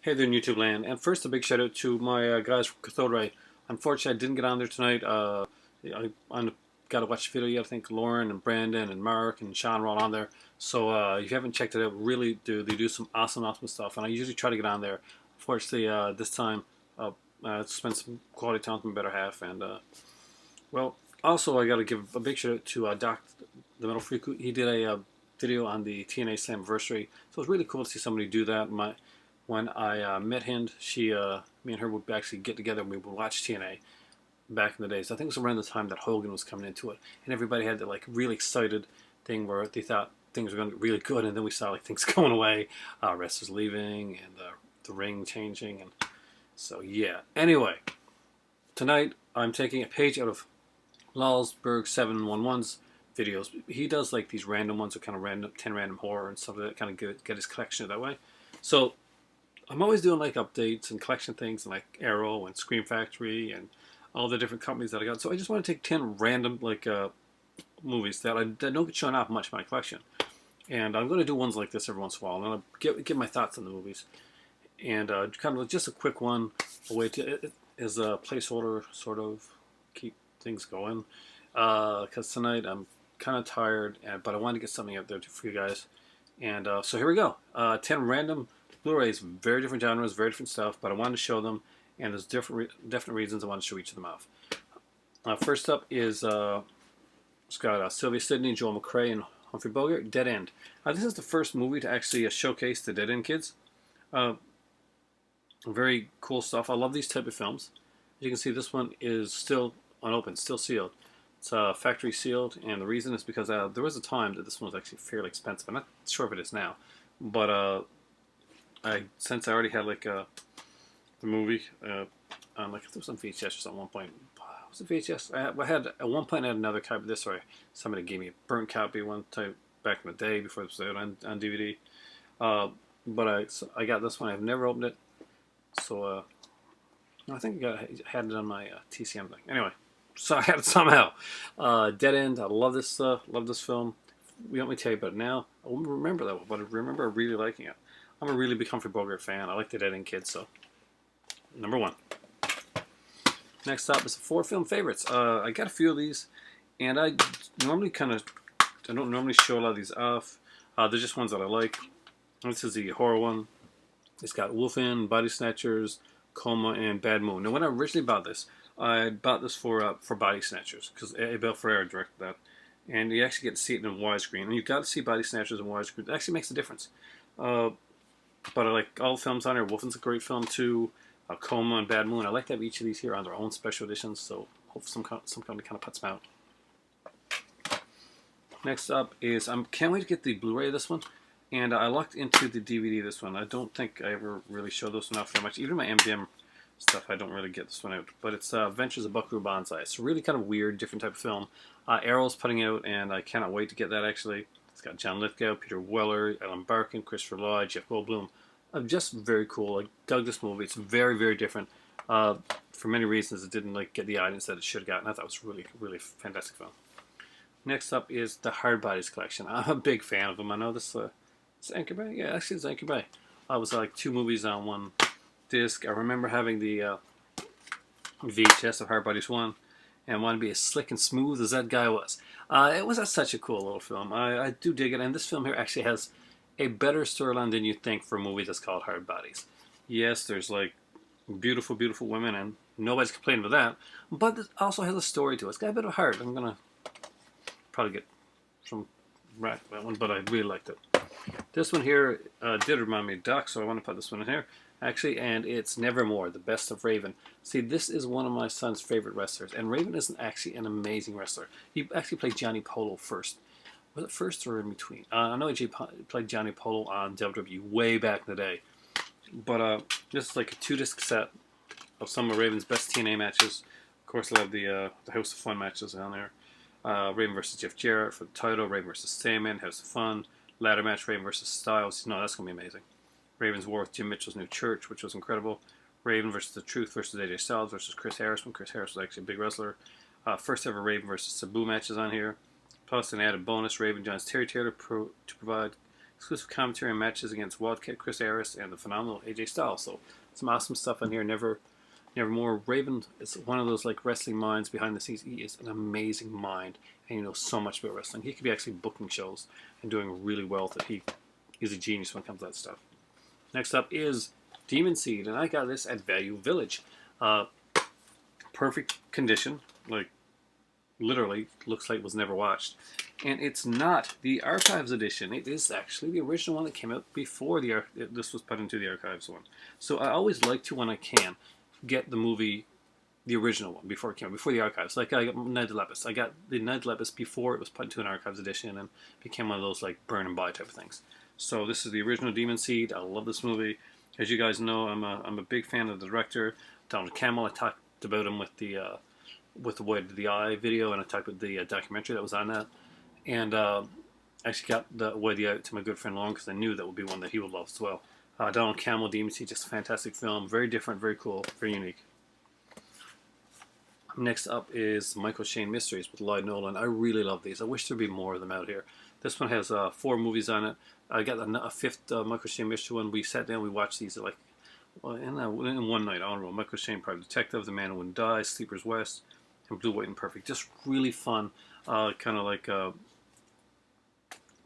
Hey there in YouTube land, and first a big shout out to my guys from Cathodray. Unfortunately, I didn't get on there tonight. I got to watch the video yet. I think Lauren and Brandon and Mark and Sean were all on there. So if you haven't checked it out, really do. They do some awesome stuff, and I usually try to get on there. Unfortunately, this time I spent some quality time with my better half, and well, also I got to give a big shout out to Doc, the Metal Freak. He did a video on the TNA Slammiversary, so it was really cool to see somebody do that. When I met him, me and her would actually get together and we would watch TNA back in the days. I think it was around the time that Hogan was coming into it, and everybody had that like really excited thing where they thought things were going to get really good, and then we saw like things going away, wrestlers leaving, and the ring changing, and so yeah. Anyway, tonight I'm taking a page out of Lalsberg 711's videos. He does like these random ones, or kind of random 10 random horror and stuff like that, kind of get his collection that way. So I'm always doing like updates and collection things, and like Arrow and Scream Factory and all the different companies that I got. So I just want to take 10 random like movies that don't get shown off much in my collection, and I'm going to do ones like this every once in a while, and I'll give my thoughts on the movies, and kind of just a quick one, a way to is a placeholder, sort of keep things going, because tonight I'm kind of tired, but I want to get something out there for you guys, and so here we go, 10 random Blu-rays, very different genres, very different stuff, but I wanted to show them, and there's definite reasons I want to show each of them off. First up is it's got Sylvia Sidney, Joel McCrea, and Humphrey Bogart, Dead End. This is the first movie to actually showcase the Dead End kids. Very cool stuff. I love these type of films. As you can see, this one is still unopened, still sealed. It's factory sealed, and the reason is because there was a time that this one was actually fairly expensive. I'm not sure if it is now, but since I already had like the movie on like it was on VHS or something at one point. Was it VHS? I had at one point I had another copy of this, or somebody gave me a burnt copy one time back in the day before it was out on DVD. But I got this one. I've never opened it, so I think I had it on my TCM thing. Anyway, so I had it somehow. Dead End. I love this film. You want me to tell you about it now? I won't remember that, but I remember really liking it. I'm a really big Humphrey Bogart fan. I like the Dead End kids, so number one. Next up is 4 film favorites. I got a few of these, and I don't normally show a lot of these off. They're just ones that I like. This is the horror one. It's got Wolfen, Body Snatchers, Coma, and Bad Moon. Now, when I originally bought this, I bought this for Body Snatchers because Abel Ferrara directed that, and you actually get to see it in widescreen. And you've got to see Body Snatchers in widescreen. It actually makes a difference. But I like all the films on here. Wolfen's a great film too. Coma and Bad Moon. I like to have each of these here on their own special editions, so hopefully some company kind of puts them out. Next up is can't wait to get the Blu-ray of this one, and I locked into the DVD of this one. I don't think I ever really show this one off very much. Even my MDM stuff, I don't really get this one out. But it's Adventures of Buckaroo Banzai. It's a really kind of weird, different type of film. Arrow's putting out, and I cannot wait to get that actually. It's got John Lithgow, Peter Weller, Ellen Barkin, Christopher Lloyd, Jeff Goldblum. Just very cool. I dug this movie. It's very different. For many reasons, it didn't like get the audience that it should have gotten. I thought it was really fantastic film. Next up is the Hard Bodies collection. I'm a big fan of them. I know this. It's Anchor Bay. Yeah, actually, it's Anchor Bay. I was like 2 movies on one disc. I remember having the VHS of Hard Bodies 1, and wanted to be as slick and smooth as that guy was. It was such a cool little film. I do dig it, and this film here actually has a better storyline than you'd think for a movie that's called Hard Bodies. Yes, there's like beautiful women, and nobody's complaining about that, but it also has a story to it. It's got a bit of heart. I'm going to probably get some right for that one, but I really liked it. This one here did remind me of Doc, so I want to put this one in here, actually, and it's Nevermore, The Best of Raven. See, this is one of my son's favorite wrestlers, and Raven isn't actually an amazing wrestler. He actually played Johnny Polo first. Was it first or in between? I know he played Johnny Polo on WWE way back in the day. But this is like a 2-disc set of some of Raven's best TNA matches. Of course, I love the House of Fun matches on there. Raven versus Jeff Jarrett for the title. Raven versus Sandman, House of Fun. Ladder match, Raven versus Styles. No, that's going to be amazing. Raven's war with Jim Mitchell's New Church, which was incredible. Raven versus The Truth versus AJ Styles versus Chris Harris, when Chris Harris was actually a big wrestler. First ever Raven versus Sabu matches on here. Plus an added bonus, Raven joins Terry Taylor to provide exclusive commentary and matches against Wildcat Chris Harris and the phenomenal AJ Styles. So some awesome stuff on here. Nevermore. Raven is one of those like wrestling minds behind the scenes. He is an amazing mind, and he knows so much about wrestling. He could be actually booking shows and doing really well. That he is a genius when it comes to that stuff. Next up is Demon Seed, and I got this at Value Village. Perfect condition, like literally looks like it was never watched. And it's not the Archives edition. It is actually the original one that came out before this was put into the Archives one. So I always like to, when I can, get the movie, the original one, before it came out, before the Archives. Like I got Night of Lepus. I got the Night of Lepus before it was put into an Archives edition and became one of those like burn and buy type of things. So this is the original Demon Seed. I love this movie. As you guys know, I'm a big fan of the director, Donald Cammell. I talked about him with the Way to the Eye video, and I talked about the documentary that was on that. And I actually got the Way to the Eye to my good friend Lauren because I knew that would be one that he would love as well. Donald Cammell, Demon Seed, just a fantastic film. Very different, very cool, very unique. Next up is Michael Shane Mysteries with Lloyd Nolan. I really love these. I wish there'd be more of them out here. This one has 4 movies on it. I got a 5th Michael Shane Mystery one. We sat down, we watched these like in one night. I don't know. Michael Shane Private Detective, The Man Who Wouldn't Die, Sleepers West, and Blue, White, and Perfect. Just really fun, kind of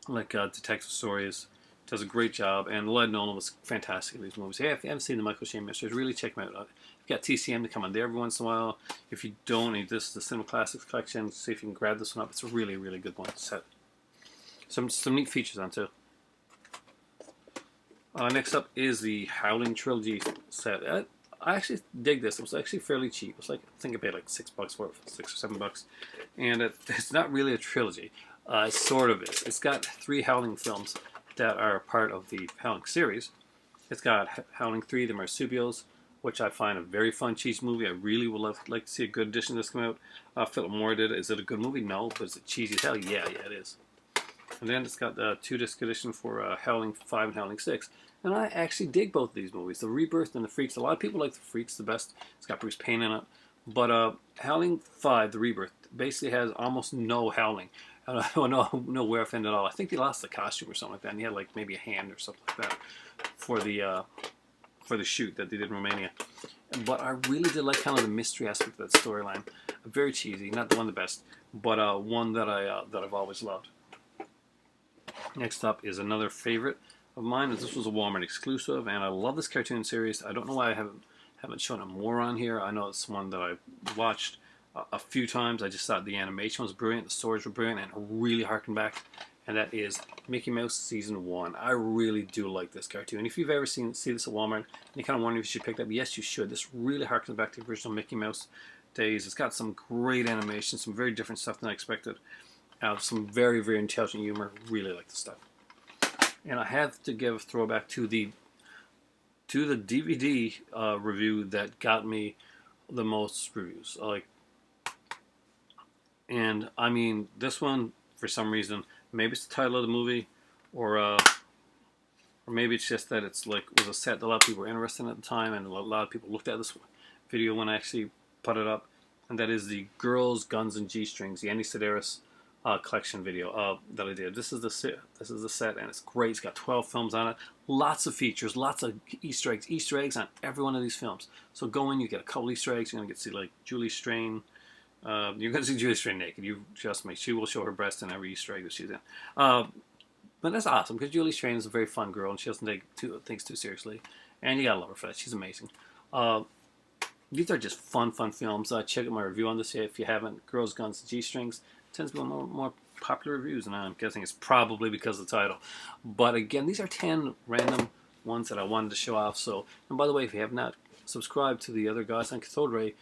like detective stories. Does a great job, and Lloyd Nolan was fantastic in these movies. Hey, if you haven't seen the Michael Shane Mysteries, really check them out. You've got TCM to come on there every once in a while. If you don't, this is the Cinema Classics collection. See if you can grab this one up. It's a really, really good one set. Some neat features on too. Next up is the Howling Trilogy set. I actually dig this. It was actually fairly cheap. It was like, I think I paid like $6 for it, $6 or $7, and it's not really a trilogy. It sort of is. It's got 3 Howling films that are part of the Howling series. It's got Howling 3, The Marsupials, which I find a very fun cheese movie. I really would like to see a good edition of this come out. Philip Moore did it. Is it a good movie? No. But is it cheesy as hell? Yeah, it is. And then it's got the 2-disc edition for Howling 5 and Howling 6. And I actually dig both of these movies. The Rebirth and the Freaks. A lot of people like the Freaks the best. It's got Bruce Payne in it. But Howling 5, The Rebirth, basically has almost no howling. I don't know where offend at all. I think they lost the costume or something like that, and he had like maybe a hand or something like that for the shoot that they did in Romania. But I really did like kind of the mystery aspect of that storyline. Very cheesy, not the one of the best, but one that I've always loved. Next up is another favorite of mine. This was a Walmart exclusive, and I love this cartoon series. I don't know why I haven't shown it more on here. I know it's one that I watched a few times. I just thought the animation was brilliant, the stories were brilliant, and it really harkened back. And that is Mickey Mouse Season 1. I really do like this cartoon. If you've ever see this at Walmart, and you kind of wonder if you should pick it up, yes, you should. This really harkens back to the original Mickey Mouse days. It's got some great animation, some very different stuff than I expected. Some very, very intelligent humor. Really like the stuff. And I have to give a throwback to the DVD review that got me the most reviews. And I mean, this one, for some reason, maybe it's the title of the movie, or maybe it's just that it's like was a set that a lot of people were interested in at the time, and a lot of people looked at this video when I actually put it up, and that is the Girls, Guns, and G-Strings, the Andy Sedaris collection video that I did. This is the set, and it's great. It's got 12 films on it, lots of features, lots of Easter eggs on every one of these films. So go in, you get a couple Easter eggs. You're gonna get to see like Julie Strain. You're going to see Julie Strain naked. You trust me. She will show her breast in every Easter egg that she's in. But that's awesome because Julie Strain is a very fun girl and she doesn't take things too seriously. And you gotta love her for that. She's amazing. These are just fun films. Check out my review on this if you haven't. Girls, Guns, G-Strings tends to be more popular reviews, and I'm guessing it's probably because of the title. But again, these are 10 random ones that I wanted to show off. So, and by the way, if you have not subscribed to the other guys on Cathode Ray,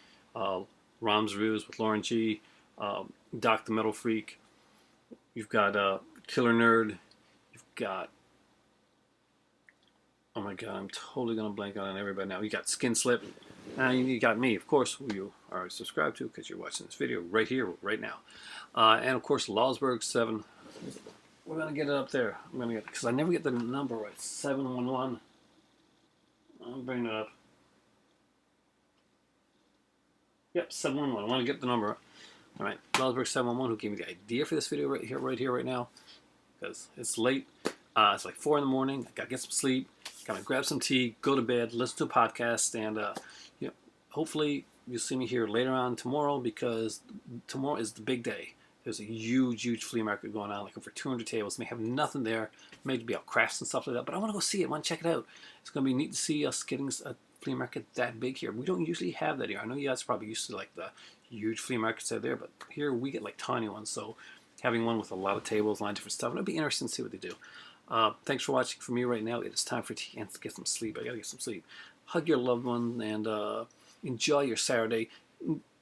Rom's Reviews with Lauren G, Doc the Metal Freak, you've got Killer Nerd, you've got, oh my god, I'm totally going to blank on everybody now. You got Skin Slip, and you got me, of course, who you are subscribed to because you're watching this video right here, right now. And of course, Lawsburg 7. We're going to get it up there. I'm going to get, because I never get the number right. 711. I'm bringing it up. Yep, 711. I want to get the number. All right, Lawsburg 711, who gave me the idea for this video right here, right now, because it's late. It's like 4 in the morning. I gotta get some sleep. Gotta grab some tea, go to bed, listen to a podcast, and you know, hopefully you'll see me here later on tomorrow, because tomorrow is the big day. There's a huge flea market going on, like over 200 tables. May have nothing there, maybe be out crafts and stuff like that, but I want to go see it. I want to check it out. It's going to be neat to see us getting a flea market that big here. We don't usually have that here. I know you guys are probably used to like the huge flea markets out there, but here we get like tiny ones. So having one with a lot of tables, a lot of different stuff, it'll be interesting to see what they do. Thanks for watching. For me right now, it is time for tea and to get some sleep. I gotta get some sleep. Hug your loved one and enjoy your Saturday.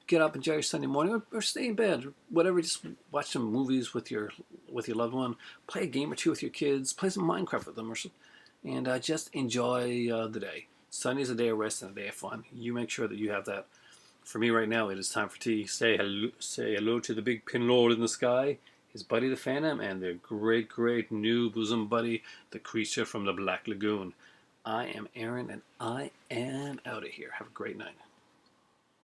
Get up, enjoy your Sunday morning, or stay in bed, or whatever. Just watch some movies with your loved one. Play a game or two with your kids. Play some Minecraft with them, and just enjoy the day. Sunday is a day of rest and a day of fun. You make sure that you have that. For me right now, it is time for tea. Say hello to the big pin lord in the sky, his buddy the Phantom, and their great new bosom buddy, the creature from the Black Lagoon. I am Aaron, and I am out of here. Have a great night.